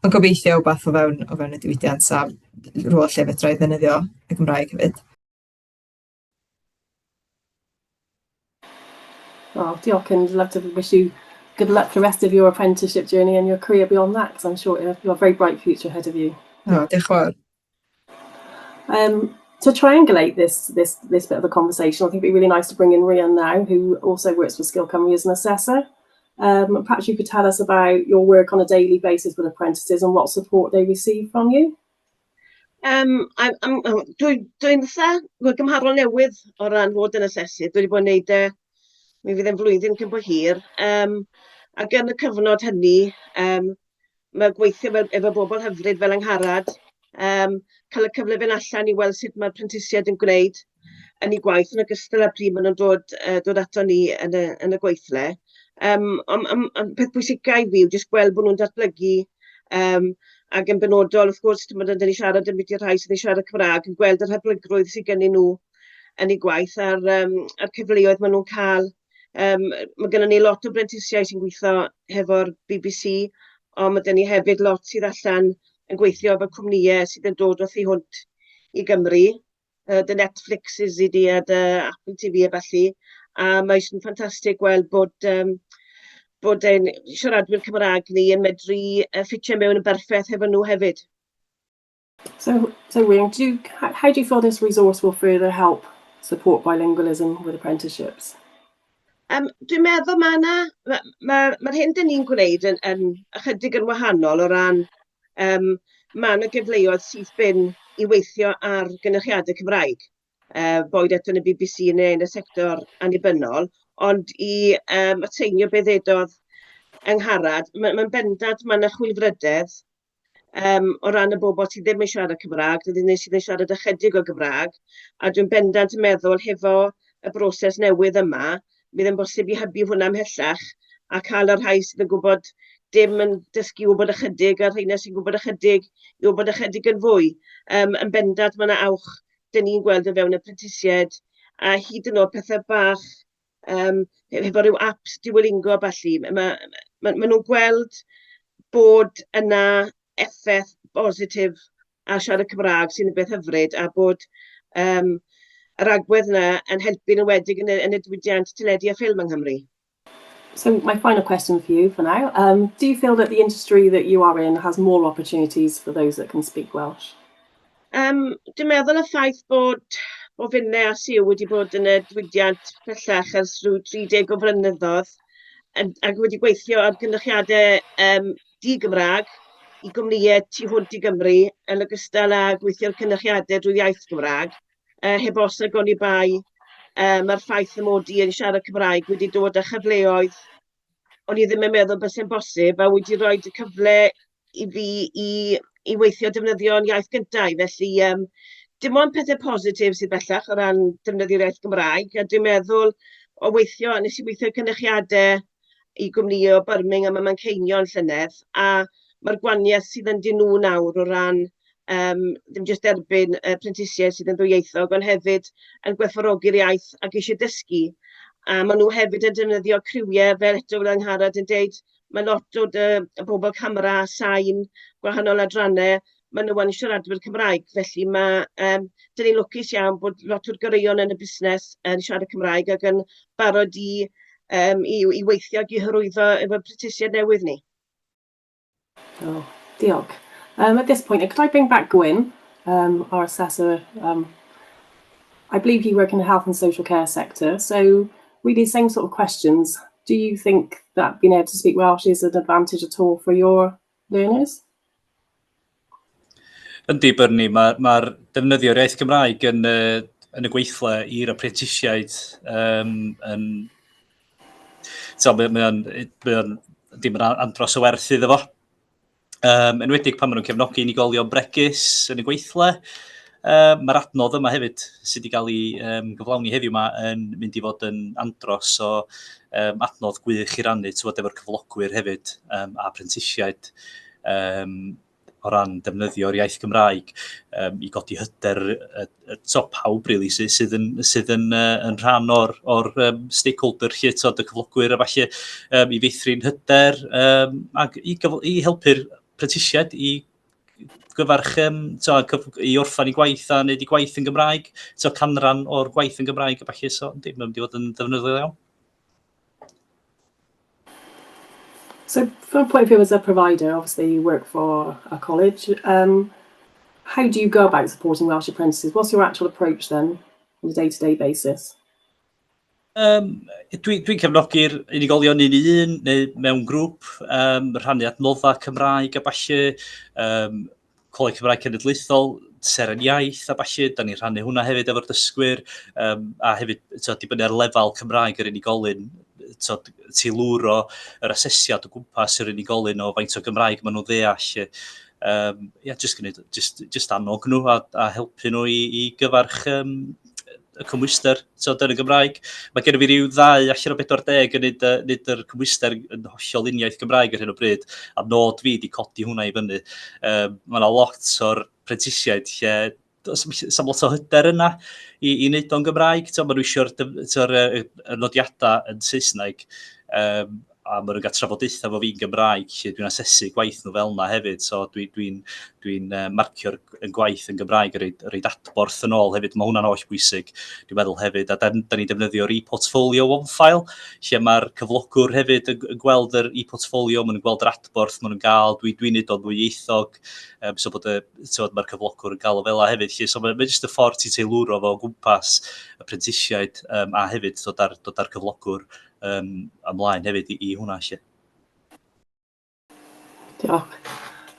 Ond gobeithio wbeth o fewn y diwydiant a rôl lle fedra i ddefnyddio y Gymraeg hefyd. Well, diolch, and I'd love to wish you good luck for the rest of your apprenticeship journey and your career beyond that, because I'm sure you have a very bright future ahead of you. Diolch yn fawr. To triangulate this bit of the conversation, I think it'd be really nice to bring in Rhian now, who also works for Sgil Cymru as an assessor. Perhaps you could tell us about your work on a daily basis with apprentices and what support they receive from you. Dwi'n gymharol newydd o ran fod yn asesu. Dwi wedi bod yn neud mi fydd yn flwyddyn cyn bo hir. Ac yn y cyfnod hynny, mae gweithio efo bobl hyfryd fel Angharad, cael y cyfle fynd allan i weld sut mae'r phrentisiaid yn gwneud yn ei gwaith, yn ogystal â pryd maen nhw'n dod ato ni yn y gweithle. Ond peth bwysicaf i fi yw jyst gweld bod nhw'n datblygu ac yn benodol, wrth gwrs, dyn ni siarad yn byd i'r rhai sydd yn siarad Cymraeg, yn gweld yr hyblygrwydd sydd gennyn nhw yn ei gwaith a'r cyfleoedd maen nhw'n cael. Mae gennym ni lot o phrentisiaid sy'n gweithio hefo'r BBC, ond mae gennym ni hefyd lot sydd allan yn gweithio efo cwmnïau sydd yn dod wrth i hwnt i Gymru. The Netflixes i di a dy Apple TV a falle. A mae eisiau'n ffantastig gweld bod ein siaradwyr Cymraeg ni yn medru ffitio mewn yn berffaith hefo nhw hefyd. So Rhian, how do you feel this resource will further help support bilingualism with apprenticeships? Dwi'n meddwl mae'r hyn dyn ni'n gwneud yn ychydig yn wahanol o ran mae yna gyfleoedd sydd bin i weithio ar gynnychiadau Cymraeg, boed eto yn y BBC neu yn y sector annibynnol, ond i ateinio be ddedodd Angharad, mae'n bendant mae yna chwilfrydedd o ran y bobl sydd ddim yn siarad Cymraeg, sydd yn siarad ychydig o Gymraeg, a dwi'n bendant yn meddwl hefo y broses newydd yma, bydd yn bosib i hybu hwnna ymhellach a cael yr rhai sydd yn gwybod dim yn dysgu wybod ychydig a'r rhaina sy'n gwybod ychydig i wybod ychydig yn fwy. Yn bendant mae yna awch dyn ni'n gweld o fewn y phrentisiaid a hyd yn oed pethau bach efo rhyw apps Duolingo a balli. Mae nhw'n gweld bod yna effaith positif a siarad Cymraeg sy'n beth hyfryd a bod yr agwedd yna yn helpu yn wedig yn y diwydiant teledu a ffilm yng Nghymru. So my final question for you for now. Do you feel that the industry that you are in has more opportunities for those that can speak Welsh? Dwi'n meddwl y ffaith bod finnau a siw wedi bod yn y diwydiant pellach ers rhyw 30 o flynyddoedd ac wedi gweithio ar gynnychiadau di-Gymraeg i gwmnïau tu hwnt i Gymru yn ogystal â gweithio'r cynnychiadau drwy iaith Gymraeg. Heb os ag oni bai, mae'r ffaith y mod i yn siarad Cymraeg wedi dod â chyfleoedd o'n i ddim yn meddwl bys yn bosib a wedi rhoi y cyfle i fi i weithio defnyddio'n iaith gyda. Felly, dim ond pethau positif sydd bellach o ran defnyddio'r iaith Gymraeg. A dwi'n meddwl o weithio, nes i weithio cynnychiadau i gwmnïau o Birmingham a Manceinion llynedd. A mae'r gwaniaeth sydd yn dyn nhw nawr o ran ddim jyst erbyn phrentisiaid sydd yn ddwyieithog, ond hefyd yn gwerthfawrogi'r iaith ac eisiau dysgu. A maen nhw hefyd yn defnyddio criwiau fel eto fel Angharad yn dweud, mae lot o y bobl camera, sain, gwahanol adrannau, maen nhw yn siaradwyr Cymraeg. Felly dyn ni'n lwcus iawn bod lot o'r gyrraeon yn y busnes yn siarad Cymraeg ac yn barod i weithio ac i hyrwyddo efo phrentisiaid newydd ni. Oh, diolch. At this point, could I bring back Gwyn, our assessor? I believe you work in the health and social care sector, so really the same sort of questions. Do you think that being able to speak Welsh is an advantage at all for your learners? Yndi, Byrni, mae'r defnyddio'r iaith Gymraeg yn y gweithle i'r apprentisiaid dim yn andros o werth iddo fo. Enwedig pan maen nhw'n cefnogi unigolion bregus yn y gweithle. Mae'r adnodd yma hefyd sydd wedi cael ei gyflawni heddiw yma yn mynd i fod yn andros o adnodd gwych i rannu efo'r cyflogwyr hefyd a phrentisiaid o ran defnyddio'r iaith Gymraeg i godi hyder pawb really, sydd yn rhan o'r stakeholder lle, y cyflogwyr a falle i feithrin hyder ac i helpu'r phrentisiaid i gyfarch i orffan i gwaith a wneud i gwaith yn Gymraeg, canran o'r gwaith yn Gymraeg a falle, so ddim yn mynd i fod yn defnyddiol iawn. So from a point of view as a provider, obviously you work for a college. how do you go about supporting Welsh apprentices? What's your actual approach then on a day-to-day basis? Dwi'n cefnogi'r unigolion un neu mewn grŵp, rhannu adnoddau Cymraeg a falle, Coleg Cymraeg Cenedlaethol, seren iaith a falle, da ni'n rhannu hwnna hefyd efo'r dysgwyr, a hefyd dibynnu ar lefel Cymraeg yr unigolyn, teilwr yr asesiad o gwmpas yr unigolyn o faint o Gymraeg maen nhw'n ddeall. Just annog nhw a helpu nhw i gyfarch y cymwyster yn y Gymraeg. Mae gen i fi ryw 2 allan o 40 yn nid yr cymwyster yn hollol uniaeth Gymraeg ar hyn o bryd, a nod fi wedi codi hwnna i fyny. Mae yna lot o'r phrentisiaid lle sam lot o hyder yna i wneud o'n Gymraeg. Mae nhw eisiau'r nodiadau yn Saesneg, a maen nhw'n cael trafodaethau efo fi'n Gymraeg, lle dwi'n asesu gwaith nhw fel yna hefyd, so dwi'n marcio'r gwaith yn Gymraeg a roed adborth yn ôl hefyd. Mae hwnna'n oll bwysig, dwi'n meddwl hefyd, a da ni'n defnyddio'r e-portfolio one file, lle mae'r cyflogwr hefyd yn gweld yr e-portfolio, maen nhw'n gweld yr adborth maen nhw'n gael, dwi'n neud o'n ddwyieithog, so bod mae'r cyflogwr yn gael o fel hefyd, lle so mae'n jyst y ffordd ti teilwro fo gwmpas y phrentisiaid, a hefyd dod ar cyflogwr ymlaen hefyd i hwnna lle. Diolch.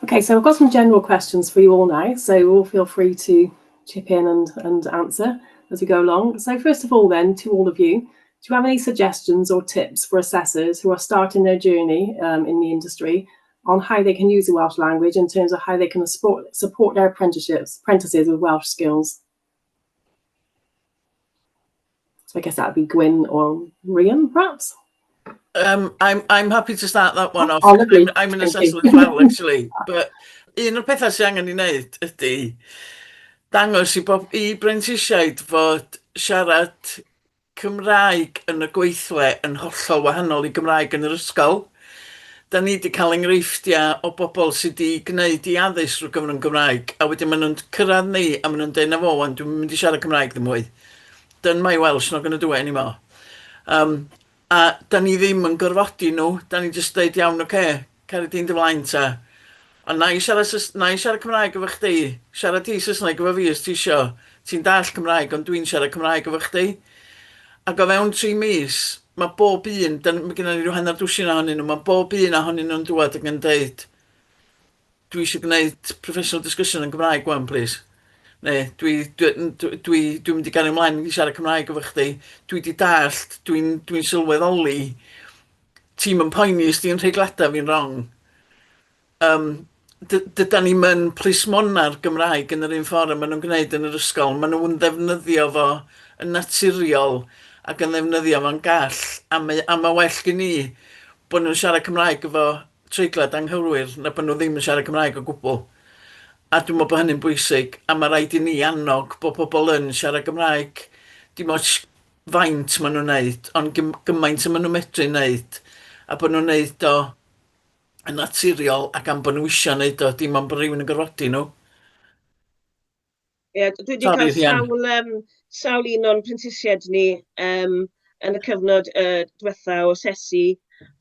Okay, so I've got some general questions for you all now, so all feel free to chip in and answer as we go along. So first of all then, to all of you, do you have any suggestions or tips for assessors who are starting their journey in the industry on how they can use the Welsh language in terms of how they can support their apprentices with Welsh skills? So I guess that would be Gwyn or Rhian, perhaps? I'm happy to start that one off. Oh, lovely. I'm an assessor as well, actually. But un o'r pethau sy'n angen i wneud ydy dangos i phrentisiaid fod siarad Cymraeg yn y gweithle yn hollol wahanol i Gymraeg yn yr ysgol. Da ni wedi cael enghreifftiau o bobl sydd wedi gwneud i addysg drwy gyfrwng Gymraeg, a wedyn maen nhw'n cyrraedd ni a maen nhw'n dweud na fo, wan, dwi'n mynd i siarad Cymraeg ddim mwy. Done my Welsh, not going to do it anymore. A da ni ddim yn gorfodi nhw, da ni jyst dweud iawn, oce, cael dyn dy flaen ta. Ond na i siarad Cymraeg efo chdi, siarad ti Saesneg efo fi os ti isio. Ti'n dall Cymraeg, ond dwi'n siarad Cymraeg efo chdi. Ac o fewn 3 mis, mae bob un, mae gennym ni rhyw hanner dwsin ohonyn nhw, mae bob un ohonyn nhw'n dŵad ac yn dweud, dwi eisiau gwneud professional discussion yn Gymraeg wan, please. Neu, dwi'n mynd i gael ymlaen i siarad Cymraeg efo chdi, dwi wedi dallt, dwi'n sylweddoli, ti'n yn poeni os di'n rheiglada fi'n wrong. Dyda ni'n mynd plismona'r Gymraeg yn yr un ffordd maen nhw'n gwneud yn yr ysgol, maen nhw'n ddefnyddio fo yn naturiol ac yn ddefnyddio fo'n gall, a mae well gen i bod nhw'n siarad Cymraeg efo treiglad anghywir na bod nhw ddim yn siarad Cymraeg o gwbl. A dwi'n meddwl bod hynny'n bwysig, a mae rhaid i ni annog bod pobl yn siarad Gymraeg, dim ots faint maen nhw'n neud, ond gymaint maen nhw'n medru neud, a bod nhw'n neud o yn naturiol ac am bod nhw eisiau neud o, dim ond bod rhywun yn gorfodi nhw. Ie, dwi wedi cael sawl un o'n phrentisiaid ni yn y cyfnod diwetha o asesu,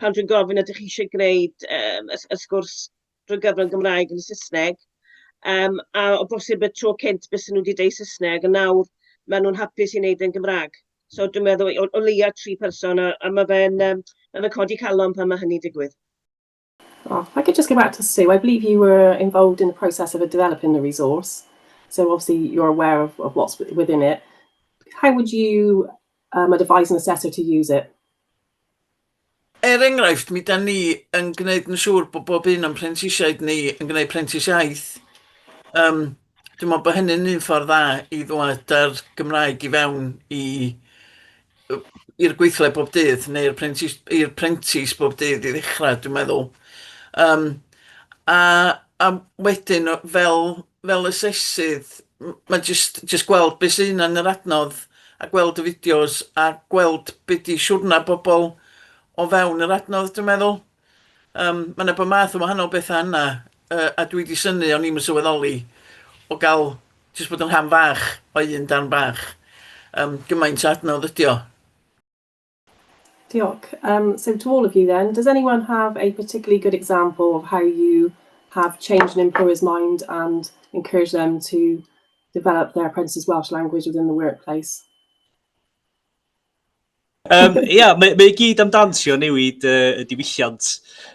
pan dwi'n gofyn ydych chi eisiau gwneud y sgwrs drwy gyfrwng Gymraeg yn y Saesneg, a o bosib y tro cynt bys nhw wedi deud Saesneg, a nawr maen nhw'n hapus i wneud yn Gymraeg. So dwi'n meddwl o leia 3 person, a mae fe'n codi calon pan mae hynny digwydd. Oh, if I could just go back to Sue, I believe you were involved in the process of developing the resource. So obviously you're aware of what's within it. How would you advise an assessor to use it? Enghraifft, mi da ni yn gwneud yn siŵr bod bob un o'n phrentisiaid ni yn gwneud phrentisiaeth. Dwi'n meddwl bod hynny'n un ffordd dda i ddod ar Gymraeg i fewn i'r gweithle bob dydd, neu i'r prentis bob dydd i ddechrau, dwi'n meddwl. A wedyn, fel asesydd, mae just gweld beth sy'n yn yr adnodd, a gweld y fideos, a gweld beth di siwrna bobl o fewn yr adnodd, dwi'n meddwl. Mae yna bod math o wahanol bethau yna, a dwi wedi syni o'n i'm yn sylweddoli o gael, jyst bod yn rhan fach o un dan bach. Gymaint adnodd ydi o. Diolch. So to all of you then, does anyone have a particularly good example of how you have changed an employer's mind and encourage them to develop their apprentices' Welsh language within the workplace? Ia, mae gyd am trio newid y diwylliant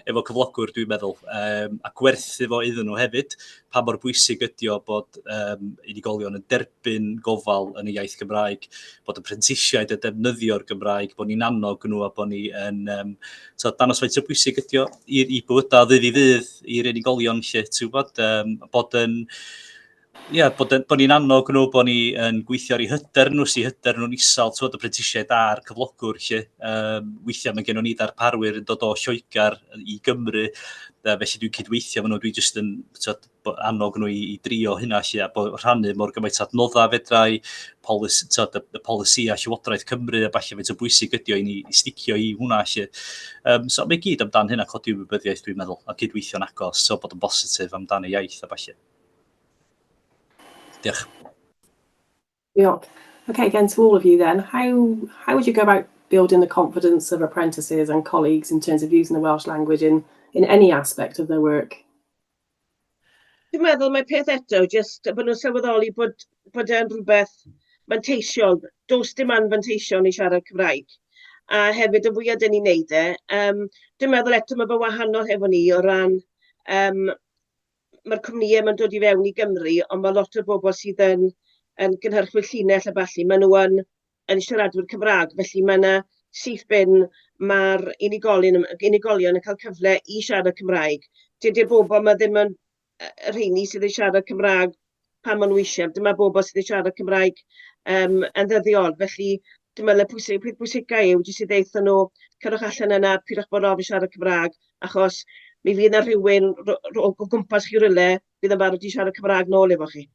efo cyflogwr, dwi'n meddwl, a gwerth efo iddyn nhw hefyd, pa mor bwysig ydi o bod unigolion yn derbyn gofal yn y iaith Gymraeg, bod y phrentisiaid yn defnyddio'r Gymraeg, bod ni'n annog nhw a bod ni yn danos faint o bwysig ydi o i bywyda ddydd i ddydd i'r unigolion lle, bod yn bod ni'n annog nhw, bod ni yn gweithio ar eu hyder nhw, si hyder nhw'n isal, y phrentisiaid a'r cyflogwr lle. Weithiau mae gennym ni darparwyr yn dod o Lloegr i Gymru, felly dwi'n cydweithio efo nhw, dwi'n just yn annog nhw i drio hynna lle, a bod rhannu mor gymaint adnodda fedrau, y polisia Llywodraeth Cymru, a falle faint o bwysig ydi o i ni sticio i hwnna lle. So mae gyd amdan hynna codi ymwybyddiaeth, dwi'n meddwl, a cydweithio'n agos, so bod yn positif amdan y iaith a falle. Diolch. Yeah. Okay, again to all of you then, how would you go about building the confidence of apprentices and colleagues in terms of using the Welsh language in any aspect of their work? Dwi'n meddwl mae peth eto, just bod nhw'n sylweddoli bod e'n rhywbeth fanteisiol, does dim anfanteision i siarad Cymraeg. A hefyd y fwyaf dyn ni'n neud e, dwi'n meddwl eto mae fe wahanol hefo ni o ran mae'r cwmnïau yn dod i fewn i Gymru, ond mae lot o bobl sydd yn gynhyrchwyr llinell a balli, maen nhw yn siaradwyr Cymraeg, felly mae yna syth bin mae'r unigolion yn cael cyfle i siarad Cymraeg. Dydy'r bobl mae ddim yn rheini sydd yn siarad Cymraeg pan maen nhw eisiau, dyma bobl sydd yn siarad Cymraeg yn ddyddiol, felly dwi'n meddwl peth pwysicau yw jyst i ddeithio nhw cerwch allan yna, pidwch bod ofyn siarad Cymraeg, achos mi fydd yna rhywun o gwmpas chi rywle bydd yn barod i siarad Cymraeg nôl efo chi.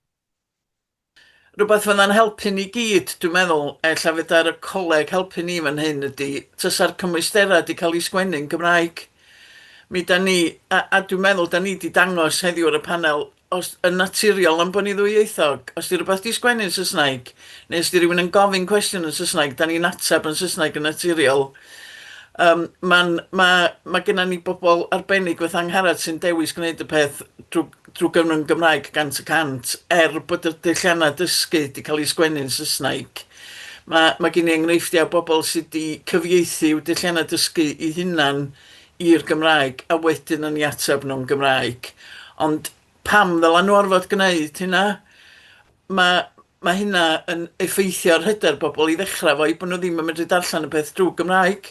Rhywbeth fyddai'n helpu ni gyd, dwi'n meddwl, ella fydd ar y coleg helpu ni fan hyn ydy, tysa'r cymwysterau wedi cael ei sgwennu'n Gymraeg. Mi da ni, a dwi'n meddwl, da ni wedi dangos heddiw ar y panel, os yn naturiol am bod ni ddwyieithog, os di rhywbeth di sgwennu'n Saesneg, neu os di rhywun yn gofyn cwestiwn yn Saesneg, da ni'n ateb yn Saesneg yn naturiol. Mae gennym ni bobl arbennig fath Angharad sy'n dewis gwneud y peth drwy gyfrwng Gymraeg 100%, bod y dylliannau dysgu wedi cael ei sgwennu'n Saesneg. Mae gen i enghreifftiau bobl sydd wedi cyfieithu i'w dylliannau dysgu i hunan i'r Gymraeg, a wedyn yn ei ateb nhw'n Gymraeg. Ond pam ddyla nhw orfod gwneud hynna? Mae hynna yn effeithio'r hyder bobl i ddechrau fo, i bod nhw ddim yn medru darllen y peth drwy Gymraeg.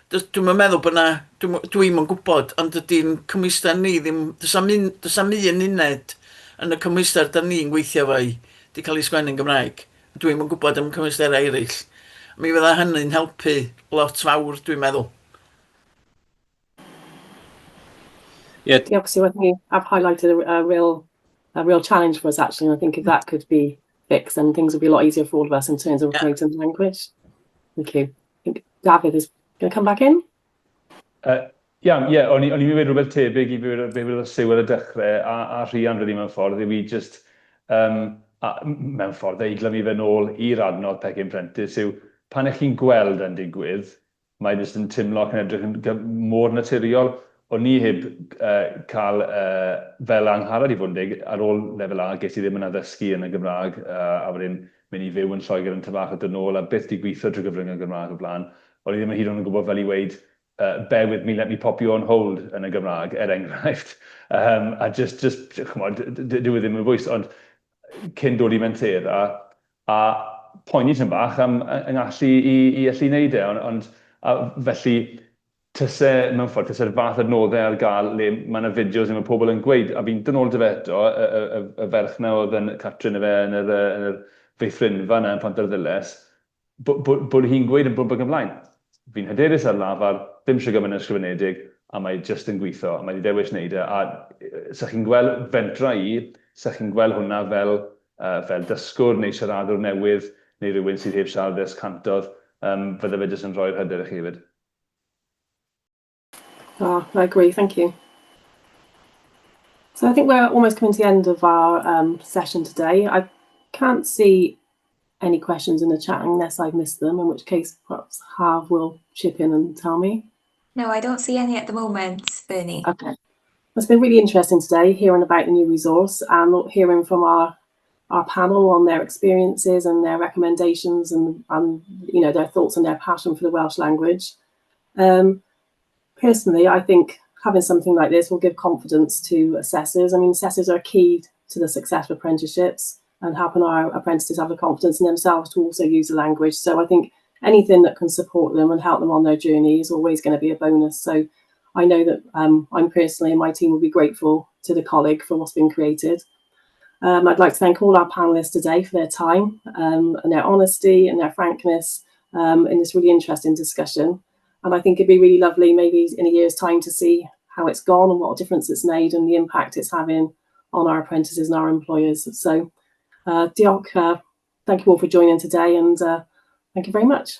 Dwi'n meddwl bod na, dwi'n yn gwybod, ond ydy'n cymwyster ni ddim, does am un uned yn y cymwyster da ni'n gweithio fo'i di cael ei sgwennu'n Gymraeg. Dwi'n yn gwybod am cymwyster eraill. Mi fydda hynny'n helpu lot fawr, dwi'n meddwl. Yeah, obviously, I think you have highlighted a real challenge for us actually, and I think if that could be fixed, then things would be a lot easier for all of us in terms of promoting the language. Thank you. I think David is going to come back in. O'n i'n meddwl rhywbeth tebyg i be wedi sew ar y dechrau a rhian rydyn mewn ffordd, i fi just mewn ffordd eigla mi fe nôl i'r adnodd pecyn prentis yw pan ych chi'n gweld yn digwydd, mae jyst yn timlo ac yn edrych yn mor naturiol. O'n ni heb cael fel Angharad i fod yn dig ar ôl lefel A, ges i ddim yn addysgu yn y Gymraeg a wedyn mynd i fyw yn Lloegr yn tyfach at y nôl a beth di gweithio drwy gyfrwng y Gymraeg o blaen. O'n i ddim yn hyd yn gwybod fel i weid bear with me, let me pop you on hold yn y Gymraeg, enghraifft. A just chymod, dyw ddim yn bwys, ond cyn dod i mentera, a poeni yn bach am yng ngallu i allu wneud e, ond felly tysau mewn ffordd, tysau'r fath adnoddau ar gael le mae yna fideos lle mae pobl yn gweud, a fi'n dynol dy fe eto, y ferch na oedd yn Catrin y fe yn yr feithrinfa yna yn Pontarddulais, bod hi'n gweud yn bwrdd ymlaen. Fi'n hyderus ar lafar, ddim siarad yn ysgrifenedig, a mae jyst yn gweithio, a mae wedi dewis wneud e. A sa'ch chi'n gweld fentra sa'ch chi'n gweld hwnna fel dysgwr neu siaradwr newydd, neu rhywun sydd heb siarad cantodd, fydde fe jyst yn rhoi'r hyder i chi hefyd. Oh, I agree, thank you. So I think we're almost coming to the end of our session today. I can't see any questions in the chat unless I've missed them, in which case perhaps Hav will chip in and tell me. No, I don't see any at the moment, Bernie. Okay. It's been really interesting today hearing about the new resource and hearing from our panel on their experiences and their recommendations and you know, their thoughts and their passion for the Welsh language. Personally, I think having something like this will give confidence to assessors. I mean, assessors are key to the success of apprenticeships and helping our apprentices have the confidence in themselves to also use the language. So I think anything that can support them and help them on their journey is always going to be a bonus. So I know that I'm personally and my team will be grateful to the colleague for what's been created. I'd like to thank all our panellists today for their time and their honesty and their frankness in this really interesting discussion. And I think it'd be really lovely maybe in a year's time to see how it's gone and what difference it's made and the impact it's having on our apprentices and our employers. So diolch, thank you all for joining today, and thank you very much.